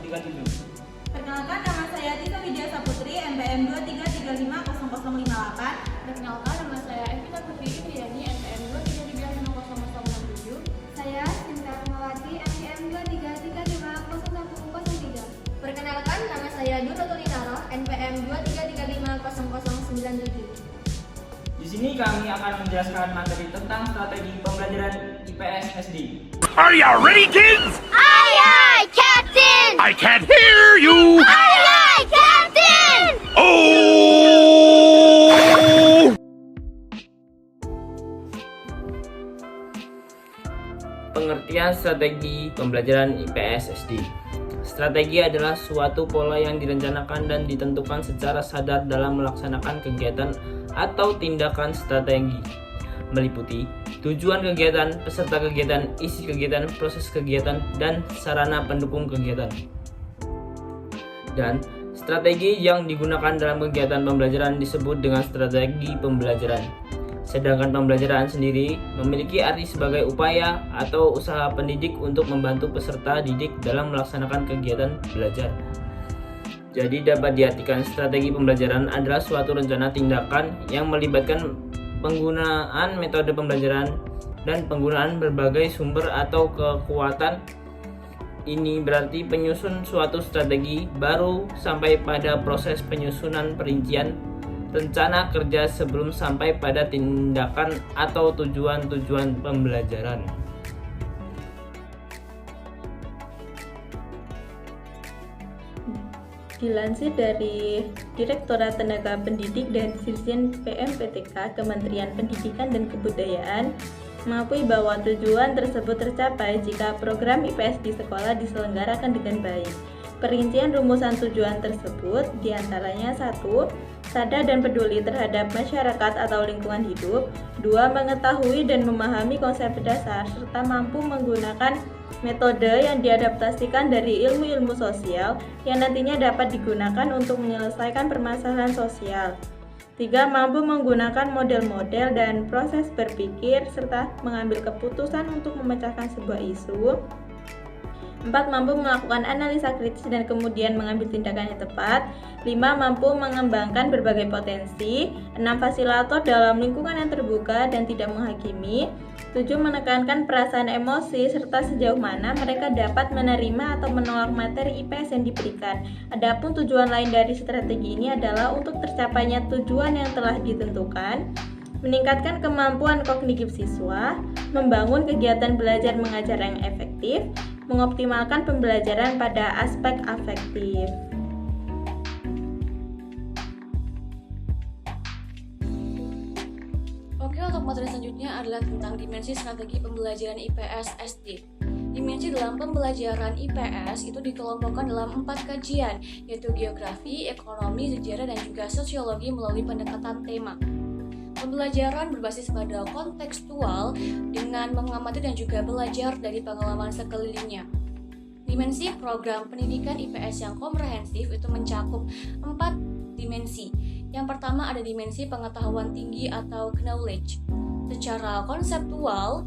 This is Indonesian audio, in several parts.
Perkenalkan, nama saya Tika Widya Saputri, NPM 23350058. Perkenalkan, nama saya Evita Putri Indriani, NPM 23350067. Saya Sinta Rahmawati, NPM 23350103. Perkenalkan, nama saya Duno Tulinaro, NPM 23350097. Di sini kami akan menjelaskan materi tentang strategi pembelajaran IPS SD. Are you ready, kids? Aye, aye, Captain! I can't hear you! Aye, aye, Captain! Oh! Pengertian strategi pembelajaran IPS SD. Strategi adalah suatu pola yang direncanakan dan ditentukan secara sadar dalam melaksanakan kegiatan atau tindakan strategi, meliputi tujuan kegiatan, peserta kegiatan, isi kegiatan, proses kegiatan, dan sarana pendukung kegiatan. Dan strategi yang digunakan dalam kegiatan pembelajaran disebut dengan strategi pembelajaran. Sedangkan pembelajaran sendiri memiliki arti sebagai upaya atau usaha pendidik untuk membantu peserta didik dalam melaksanakan kegiatan belajar. Jadi dapat diartikan strategi pembelajaran adalah suatu rencana tindakan yang melibatkan penggunaan metode pembelajaran dan penggunaan berbagai sumber atau kekuatan. Ini berarti penyusun suatu strategi baru sampai pada proses penyusunan perincian rencana kerja sebelum sampai pada tindakan atau tujuan-tujuan pembelajaran. Dilansir dari Direktorat Tenaga Pendidik dan Dirjen PMPTK Kementerian Pendidikan dan Kebudayaan, mengakui bahwa tujuan tersebut tercapai jika program IPS di sekolah diselenggarakan dengan baik. Perincian rumusan tujuan tersebut diantaranya 1. Sadar dan peduli terhadap masyarakat atau lingkungan hidup. 2. Mengetahui dan memahami konsep dasar serta mampu menggunakan metode yang diadaptasikan dari ilmu-ilmu sosial yang nantinya dapat digunakan untuk menyelesaikan permasalahan sosial. 3. Mampu menggunakan model-model dan proses berpikir serta mengambil keputusan untuk memecahkan sebuah isu. 4. Mampu melakukan analisa kritis dan kemudian mengambil tindakan yang tepat. 5. Mampu mengembangkan berbagai potensi. 6. Fasilitator dalam lingkungan yang terbuka dan tidak menghakimi. 7. Menekankan perasaan emosi serta sejauh mana mereka dapat menerima atau menolak materi IPS yang diberikan. Adapun tujuan lain dari strategi ini adalah untuk tercapainya tujuan yang telah ditentukan, meningkatkan kemampuan kognitif siswa, membangun kegiatan belajar mengajar yang efektif, mengoptimalkan pembelajaran pada aspek afektif. Oke, untuk materi selanjutnya adalah tentang dimensi strategi pembelajaran IPS SD. Dimensi dalam pembelajaran IPS itu dikelompokkan dalam 4 kajian, yaitu geografi, ekonomi, sejarah, dan juga sosiologi melalui pendekatan tema. Pembelajaran berbasis pada kontekstual dengan mengamati dan juga belajar dari pengalaman sekelilingnya. Dimensi program pendidikan IPS yang komprehensif itu mencakup 4 dimensi. Yang pertama ada dimensi pengetahuan tinggi atau knowledge. Secara konseptual,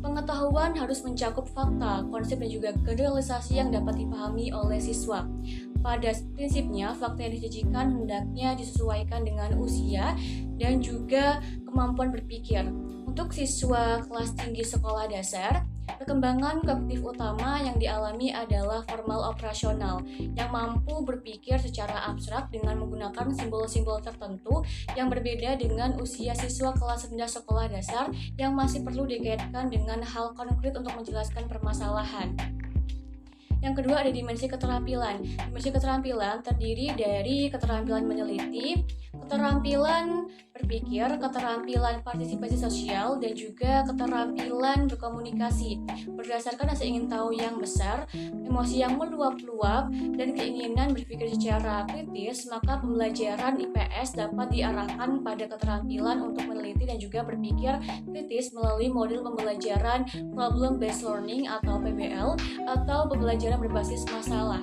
pengetahuan harus mencakup fakta, konsep, dan juga generalisasi yang dapat dipahami oleh siswa. Pada prinsipnya, fakta yang disajikan hendaknya disesuaikan dengan usia dan juga kemampuan berpikir. Untuk siswa kelas tinggi sekolah dasar, perkembangan kognitif utama yang dialami adalah formal operasional, yang mampu berpikir secara abstrak dengan menggunakan simbol-simbol tertentu yang berbeda dengan usia siswa kelas rendah sekolah dasar yang masih perlu dikaitkan dengan hal konkret untuk menjelaskan permasalahan. Yang kedua ada dimensi keterampilan. Dimensi keterampilan terdiri dari keterampilan meneliti, keterampilan berpikir, keterampilan partisipasi sosial, dan juga keterampilan berkomunikasi. Berdasarkan rasa ingin tahu yang besar, emosi yang meluap-luap, dan keinginan berpikir secara kritis, maka pembelajaran IPS dapat diarahkan pada keterampilan untuk meneliti dan juga berpikir kritis melalui model pembelajaran problem based learning atau PBL atau pembelajaran berbasis masalah.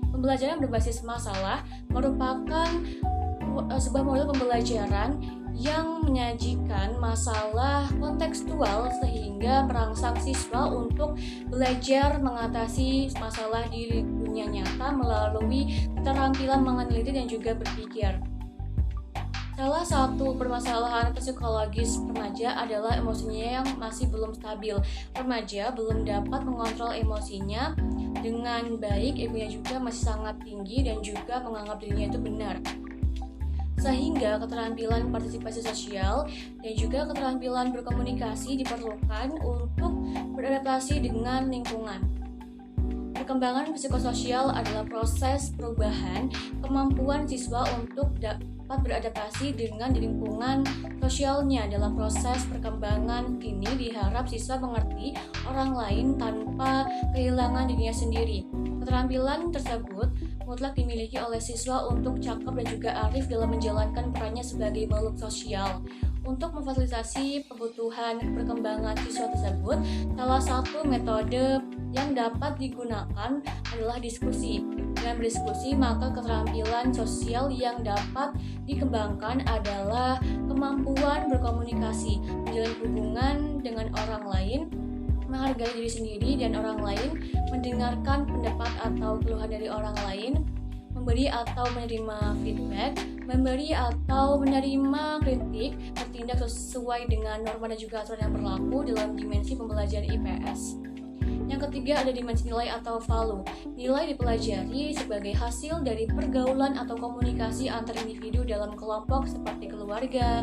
Pembelajaran berbasis masalah merupakan sebuah model pembelajaran yang menyajikan masalah kontekstual sehingga merangsang siswa untuk belajar mengatasi masalah di dunia nyata melalui keterampilan meneliti dan juga berpikir. Salah satu permasalahan psikologis remaja adalah emosinya yang masih belum stabil. Remaja belum dapat mengontrol emosinya dengan baik, egonya juga masih sangat tinggi dan juga menganggap dirinya itu benar. Sehingga keterampilan partisipasi sosial dan juga keterampilan berkomunikasi diperlukan untuk beradaptasi dengan lingkungan. Perkembangan psikososial adalah proses perubahan kemampuan siswa untuk dapat beradaptasi dengan lingkungan sosialnya. Dalam proses perkembangan ini diharap siswa mengerti orang lain tanpa kehilangan dirinya sendiri. Keterampilan tersebut mutlak dimiliki oleh siswa untuk cakap dan juga arif dalam menjalankan perannya sebagai makhluk sosial. Untuk memfasilitasi kebutuhan perkembangan siswa tersebut, salah satu metode yang dapat digunakan adalah diskusi. Dengan berdiskusi, maka keterampilan sosial yang dapat dikembangkan adalah kemampuan berkomunikasi, menjalin hubungan dengan orang lain, menghargai diri sendiri dan orang lain, mendengarkan pendapat atau keluhan dari orang lain, memberi atau menerima feedback, memberi atau menerima kritik, bertindak sesuai dengan norma dan juga aturan yang berlaku dalam dimensi pembelajaran IPS. Yang ketiga ada dimensi nilai atau value. Nilai dipelajari sebagai hasil dari pergaulan atau komunikasi antar individu dalam kelompok seperti keluarga,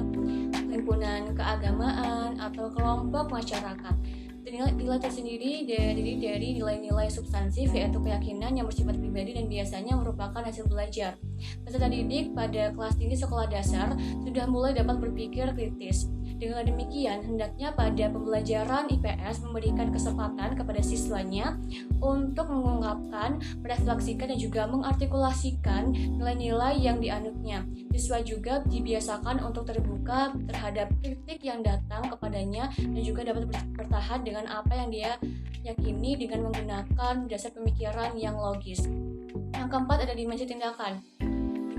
himpunan keagamaan, atau kelompok masyarakat. Nilai tersendiri dari nilai-nilai substansif, yaitu keyakinan yang bersifat pribadi dan biasanya merupakan hasil belajar. Peserta didik pada kelas tinggi sekolah dasar sudah mulai dapat berpikir kritis. Dengan demikian, hendaknya pada pembelajaran IPS memberikan kesempatan kepada siswanya untuk mengungkapkan, merefleksikan, dan juga mengartikulasikan nilai-nilai yang dianutnya. Siswa juga dibiasakan untuk terbuka terhadap kritik yang datang kepadanya dan juga dapat bertahan dengan apa yang dia yakini dengan menggunakan dasar pemikiran yang logis. Yang keempat ada dimensi tindakan.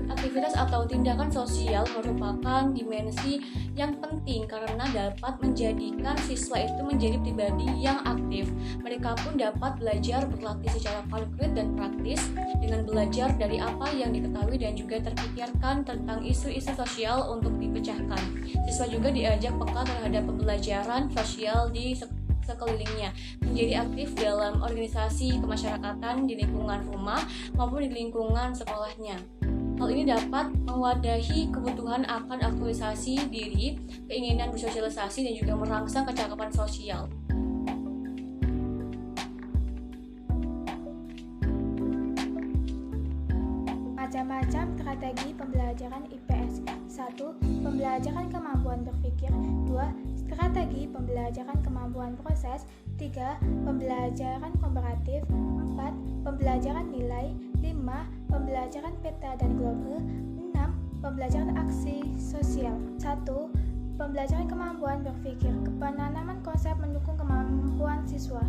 Aktivitas atau tindakan sosial merupakan dimensi yang penting karena dapat menjadikan siswa itu menjadi pribadi yang aktif. Mereka pun dapat belajar berlatih secara konkret dan praktis dengan belajar dari apa yang diketahui dan juga terpikirkan tentang isu-isu sosial untuk dipecahkan. Siswa juga diajak peka terhadap pembelajaran sosial di sekelilingnya, menjadi aktif dalam organisasi kemasyarakatan di lingkungan rumah maupun di lingkungan sekolahnya. Hal ini dapat mewadahi kebutuhan akan aktualisasi diri, keinginan bersosialisasi, dan juga merangsang kecakapan sosial. Macam-macam strategi pembelajaran IPS. 1. Pembelajaran kemampuan berpikir. 2. Strategi pembelajaran kemampuan proses. 3. Pembelajaran komparatif. 4. Pembelajaran nilai. 5. Pembelajaran peta dan global. 6. Pembelajaran aksi sosial. 1. Pembelajaran kemampuan berpikir. Penanaman konsep mendukung kemampuan siswa.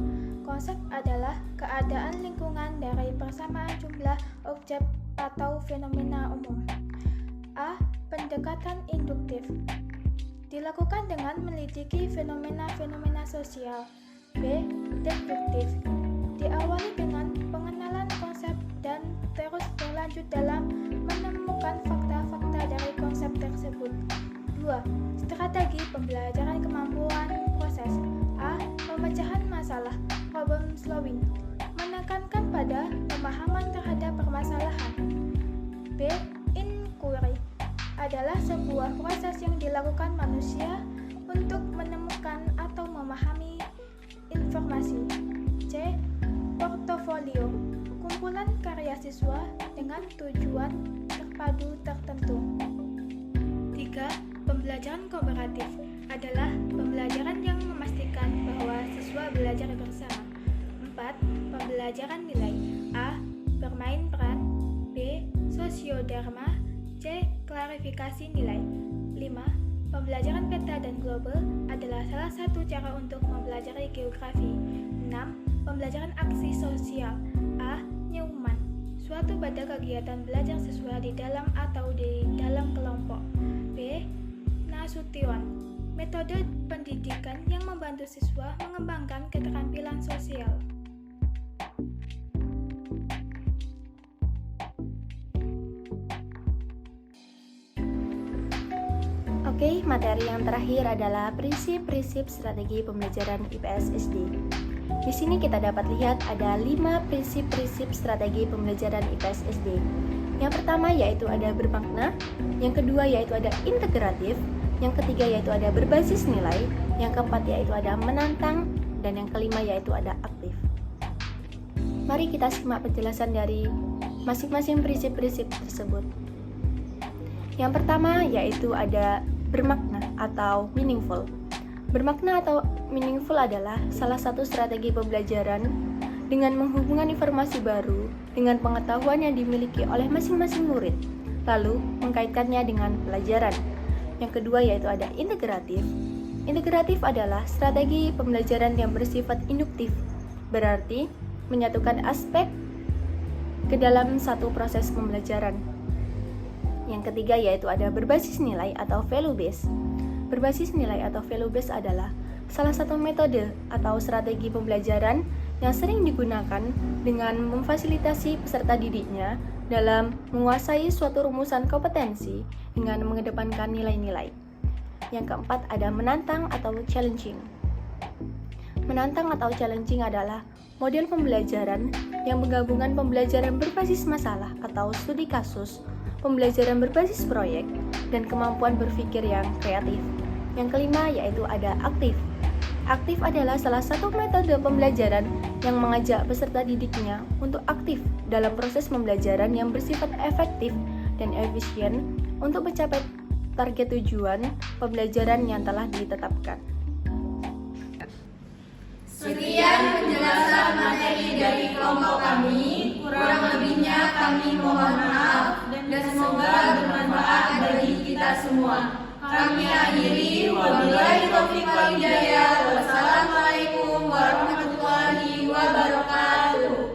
Konsep adalah keadaan lingkungan dari persamaan jumlah objek atau fenomena umum. A. Pendekatan induktif. Dilakukan dengan melidiki fenomena-fenomena sosial. B. Deduktif. Diawali dengan pengenalan konsep dan terus berlanjut dalam menemukan fakta-fakta dari konsep tersebut. 2. Strategi pembelajaran kemampuan proses. A. Pemecahan masalah, problem solving, menekankan pada pemahaman terhadap permasalahan. B. Inquiry adalah sebuah proses yang dilakukan manusia untuk menemukan atau memahami informasi. C. Portofolio, kumpulan karya siswa dengan tujuan terpadu tertentu. 3. Pembelajaran kooperatif adalah pembelajaran yang memastikan bahwa siswa belajar bersama. 4. Pembelajaran nilai. A. Bermain peran. B. Sosiodharma. C. Klarifikasi nilai. 5. Pembelajaran peta dan global adalah salah satu cara untuk mempelajari geografi. 6. Pembelajaran aksi sosial. A. Newman, suatu waktu pada kegiatan belajar siswa di dalam atau di dalam kelompok. B. Nasution, metode pendidikan yang membantu siswa mengembangkan keterampilan sosial. Oke, materi yang terakhir adalah prinsip-prinsip strategi pembelajaran IPS SD. Di sini kita dapat lihat ada 5 prinsip-prinsip strategi pembelajaran IPS SD. Yang pertama yaitu ada bermakna, yang kedua yaitu ada integratif, yang ketiga yaitu ada berbasis nilai, yang keempat yaitu ada menantang, dan yang kelima yaitu ada aktif. Mari kita simak penjelasan dari masing-masing prinsip-prinsip tersebut. Yang pertama yaitu ada bermakna atau meaningful. Bermakna atau meaningful adalah salah satu strategi pembelajaran dengan menghubungkan informasi baru dengan pengetahuan yang dimiliki oleh masing-masing murid, lalu mengkaitkannya dengan pelajaran. Yang kedua yaitu ada integratif. Integratif adalah strategi pembelajaran yang bersifat induktif, berarti menyatukan aspek ke dalam satu proses pembelajaran. Yang ketiga yaitu ada berbasis nilai atau value based. Berbasis nilai atau value based adalah salah satu metode atau strategi pembelajaran yang sering digunakan dengan memfasilitasi peserta didiknya dalam menguasai suatu rumusan kompetensi dengan mengedepankan nilai-nilai. Yang keempat ada menantang atau challenging. Menantang atau challenging adalah model pembelajaran yang menggabungkan pembelajaran berbasis masalah atau studi kasus, pembelajaran berbasis proyek, dan kemampuan berpikir yang kreatif. Yang kelima yaitu ada aktif. Aktif adalah salah satu metode pembelajaran yang mengajak peserta didiknya untuk aktif dalam proses pembelajaran yang bersifat efektif dan efisien untuk mencapai target tujuan pembelajaran yang telah ditetapkan. Sekian penjelasan materi dari kelompok kami. Kurang lebihnya kami mohon maaf dan semoga bermanfaat bagi kita semua. Kami akhiri, wabillahi taufiq wal hidayah. Wassalamualaikum warahmatullahi wabarakatuh.